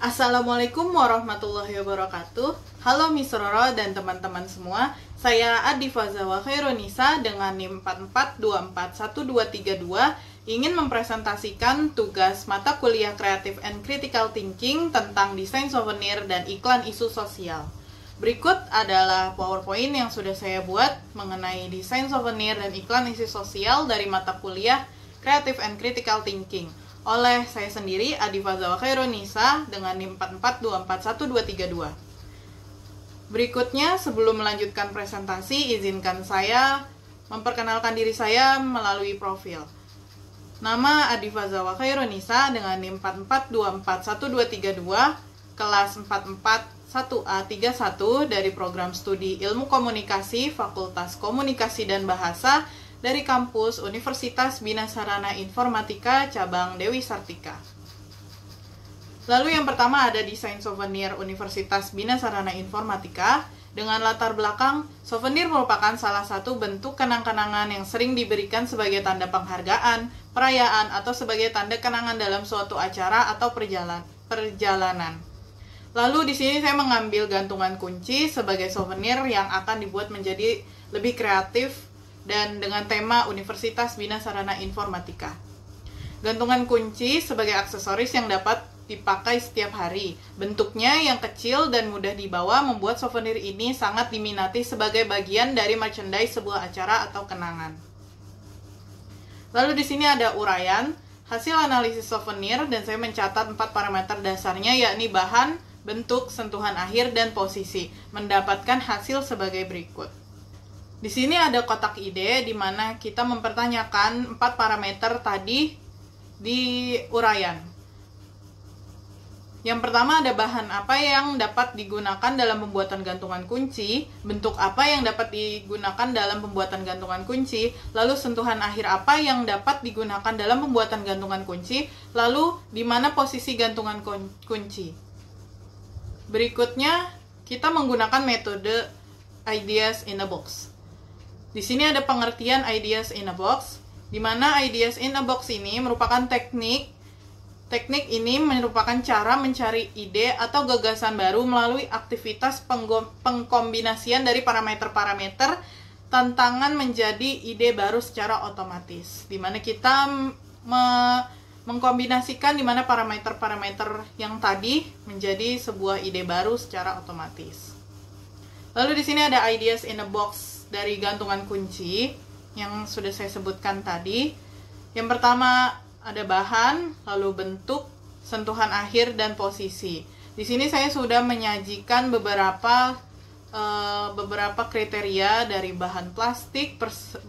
Assalamualaikum warahmatullahi wabarakatuh. Halo Miss Roro dan teman-teman semua. Saya Adi Fazawa Khairunisa dengan NIM 44241232 ingin mempresentasikan tugas mata kuliah Creative and Critical Thinking tentang desain souvenir dan iklan isu sosial. Berikut adalah PowerPoint yang sudah saya buat mengenai desain souvenir dan iklan isu sosial dari mata kuliah Creative and Critical Thinking oleh saya sendiri, Adi Fazawa Khairunisa dengan NIM 44241232. Berikutnya, sebelum melanjutkan presentasi, izinkan saya memperkenalkan diri saya melalui profil. Nama Adi Fazawa Khairunisa dengan NIM 44241232, kelas 441A31 dari program studi Ilmu Komunikasi, Fakultas Komunikasi dan Bahasa dari kampus Universitas Bina Sarana Informatika Cabang Dewi Sartika. Lalu yang pertama ada desain souvenir Universitas Bina Sarana Informatika. Dengan latar belakang, souvenir merupakan salah satu bentuk kenang-kenangan yang sering diberikan sebagai tanda penghargaan, perayaan, atau sebagai tanda kenangan dalam suatu acara atau perjalanan. Lalu di sini saya mengambil gantungan kunci sebagai souvenir yang akan dibuat menjadi lebih kreatif dan dengan tema Universitas Bina Sarana Informatika. Gantungan kunci sebagai aksesoris yang dapat dipakai setiap hari. Bentuknya yang kecil dan mudah dibawa membuat souvenir ini sangat diminati sebagai bagian dari merchandise sebuah acara atau kenangan. Lalu di sini ada uraian, hasil analisis souvenir, dan saya mencatat 4 parameter dasarnya, yakni bahan, bentuk, sentuhan akhir, dan posisi. Mendapatkan hasil sebagai berikut. Di sini ada kotak ide di mana kita mempertanyakan 4 parameter tadi di uraian. Yang pertama ada bahan apa yang dapat digunakan dalam pembuatan gantungan kunci, bentuk apa yang dapat digunakan dalam pembuatan gantungan kunci, lalu sentuhan akhir apa yang dapat digunakan dalam pembuatan gantungan kunci, lalu di mana posisi gantungan kunci. Berikutnya kita menggunakan metode ideas in a box. Di sini ada pengertian ideas in a box, di mana ideas in a box ini merupakan teknik ini merupakan cara mencari ide atau gagasan baru melalui aktivitas pengkombinasian dari parameter-parameter tantangan menjadi ide baru secara otomatis, di mana kita mengkombinasikan di mana parameter-parameter yang tadi menjadi sebuah ide baru secara otomatis. Lalu di sini ada ideas in a box dari gantungan kunci yang sudah saya sebutkan tadi. Yang pertama ada bahan, lalu bentuk, sentuhan akhir, dan posisi. Di sini saya sudah menyajikan beberapa kriteria dari bahan plastik,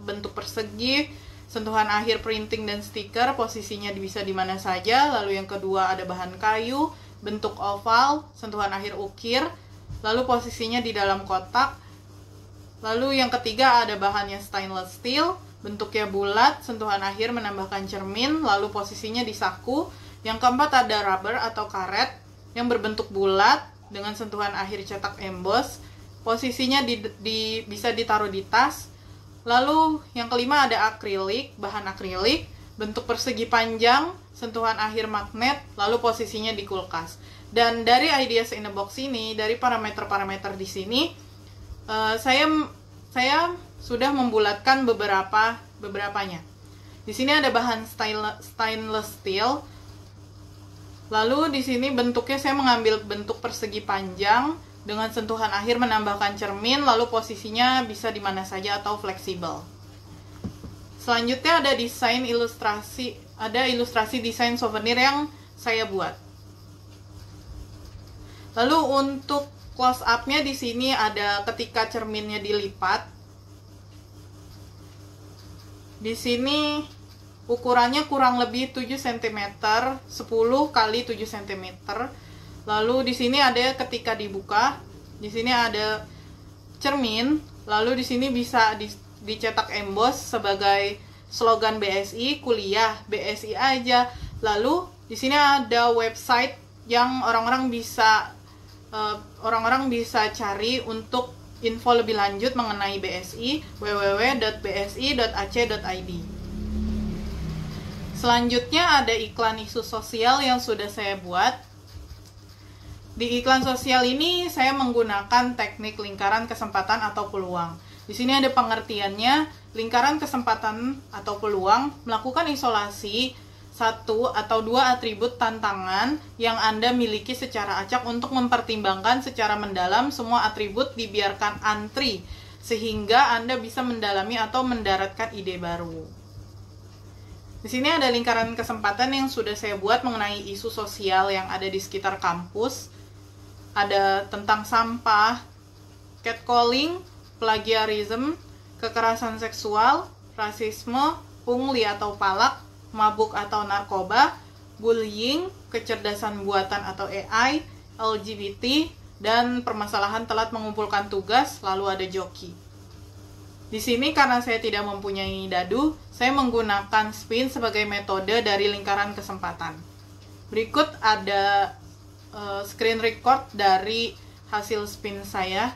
bentuk persegi, sentuhan akhir printing dan stiker, posisinya bisa di mana saja. Lalu yang kedua ada bahan kayu, bentuk oval, sentuhan akhir ukir, lalu posisinya di dalam kotak. Lalu yang ketiga ada bahannya stainless steel, bentuknya bulat, sentuhan akhir menambahkan cermin, lalu posisinya di saku. Yang keempat ada rubber atau karet yang berbentuk bulat dengan sentuhan akhir cetak emboss, posisinya bisa ditaruh di tas. Lalu yang kelima ada akrilik, bahan akrilik, bentuk persegi panjang, sentuhan akhir magnet, lalu posisinya di kulkas. Dan dari ideas in a box ini, dari parameter-parameter di sini, saya sudah membulatkan beberapanya. Di sini ada bahan stainless steel. Lalu di sini bentuknya saya mengambil bentuk persegi panjang dengan sentuhan akhir menambahkan cermin, lalu posisinya bisa di mana saja atau fleksibel. Selanjutnya ada ilustrasi desain souvenir yang saya buat. Lalu untuk close up-nya di sini ada ketika cerminnya dilipat. Di sini ukurannya kurang lebih 7 cm, 10 kali 7 cm. Lalu di sini ada ketika dibuka, di sini ada cermin, lalu di sini bisa dicetak emboss sebagai slogan BSI, kuliah BSI aja. Lalu di sini ada website yang orang-orang bisa cari untuk info lebih lanjut mengenai BSI, www.bsi.ac.id. Selanjutnya ada iklan isu sosial yang sudah saya buat. Di iklan sosial ini saya menggunakan teknik lingkaran kesempatan atau peluang. Di sini ada pengertiannya, lingkaran kesempatan atau peluang melakukan isolasi satu atau dua atribut tantangan yang Anda miliki secara acak untuk mempertimbangkan secara mendalam semua atribut dibiarkan antri, sehingga Anda bisa mendalami atau mendaratkan ide baru. Di sini ada lingkaran kesempatan yang sudah saya buat mengenai isu sosial yang ada di sekitar kampus. Ada tentang sampah, catcalling, plagiarism, kekerasan seksual, rasisme, pungli atau palak, mabuk atau narkoba, bullying, kecerdasan buatan atau AI, LGBT, dan permasalahan telat mengumpulkan tugas, lalu ada joki. Di sini karena saya tidak mempunyai dadu, saya menggunakan spin sebagai metode dari lingkaran kesempatan. Berikut ada screen record dari hasil spin saya.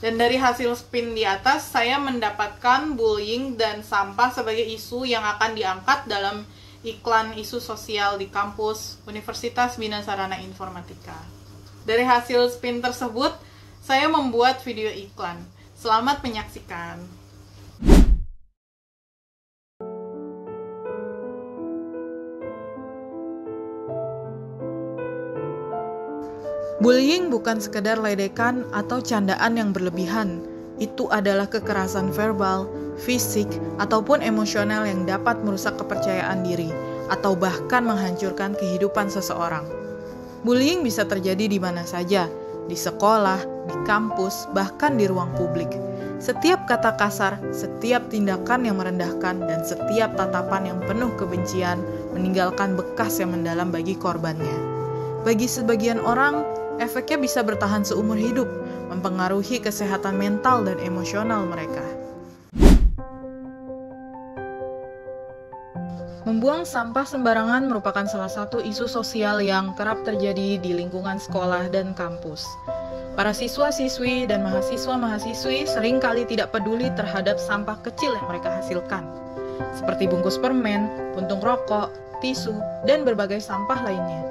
Dan dari hasil spin di atas, saya mendapatkan bullying dan sampah sebagai isu yang akan diangkat dalam iklan isu sosial di kampus Universitas Bina Sarana Informatika. Dari hasil spin tersebut, saya membuat video iklan. Selamat menyaksikan. Bullying bukan sekedar ledekan atau candaan yang berlebihan. Itu adalah kekerasan verbal, fisik, ataupun emosional yang dapat merusak kepercayaan diri atau bahkan menghancurkan kehidupan seseorang. Bullying bisa terjadi di mana saja, di sekolah, di kampus, bahkan di ruang publik. Setiap kata kasar, setiap tindakan yang merendahkan, dan setiap tatapan yang penuh kebencian meninggalkan bekas yang mendalam bagi korbannya. Bagi sebagian orang, efeknya bisa bertahan seumur hidup, mempengaruhi kesehatan mental dan emosional mereka. Membuang sampah sembarangan merupakan salah satu isu sosial yang kerap terjadi di lingkungan sekolah dan kampus. Para siswa-siswi dan mahasiswa-mahasiswi seringkali tidak peduli terhadap sampah kecil yang mereka hasilkan, seperti bungkus permen, puntung rokok, tisu, dan berbagai sampah lainnya.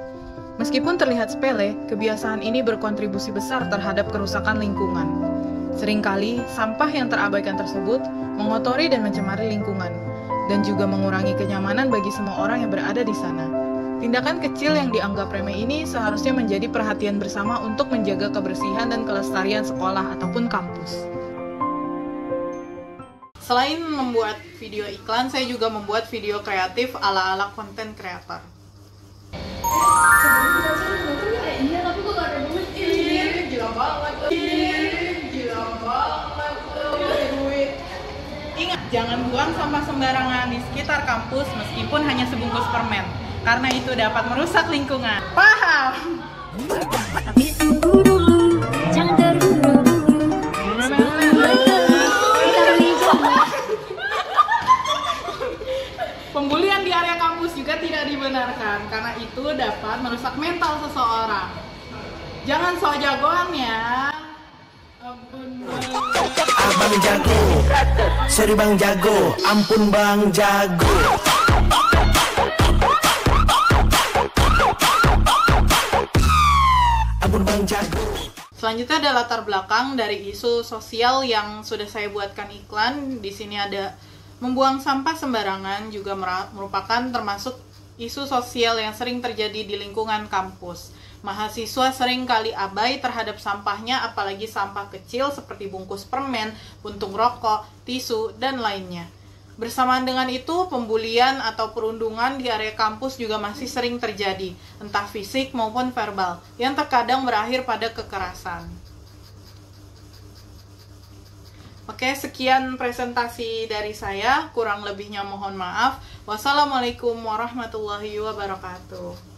Meskipun terlihat sepele, kebiasaan ini berkontribusi besar terhadap kerusakan lingkungan. Seringkali, sampah yang terabaikan tersebut mengotori dan mencemari lingkungan, dan juga mengurangi kenyamanan bagi semua orang yang berada di sana. Tindakan kecil yang dianggap remeh ini seharusnya menjadi perhatian bersama untuk menjaga kebersihan dan kelestarian sekolah ataupun kampus. Selain membuat video iklan, saya juga membuat video kreatif ala-ala konten kreator. Iya, tapi gue gak ada duit. Gila banget. Duit. Ingat, jangan buang sampah sembarangan di sekitar kampus meskipun hanya sebungkus permen, karena itu dapat merusak lingkungan. Paham? Ditunggu dulu, jangan terburu-buru. Pembulian di area kampus juga tidak dibenarkan karena itu dapat merusak mental seseorang. Jangan sok jagoan ya. Abang jago, sorry bang jago, ampun bang jago. Ampun bang jago. Selanjutnya ada latar belakang dari isu sosial yang sudah saya buatkan iklan. Di sini ada membuang sampah sembarangan juga merupakan termasuk isu sosial yang sering terjadi di lingkungan kampus. Mahasiswa sering kali abai terhadap sampahnya, apalagi sampah kecil seperti bungkus permen, puntung rokok, tisu, dan lainnya. Bersamaan dengan itu, pembulian atau perundungan di area kampus juga masih sering terjadi, entah fisik maupun verbal, yang terkadang berakhir pada kekerasan. Oke, sekian presentasi dari saya. Kurang lebihnya mohon maaf. Wassalamualaikum warahmatullahi wabarakatuh.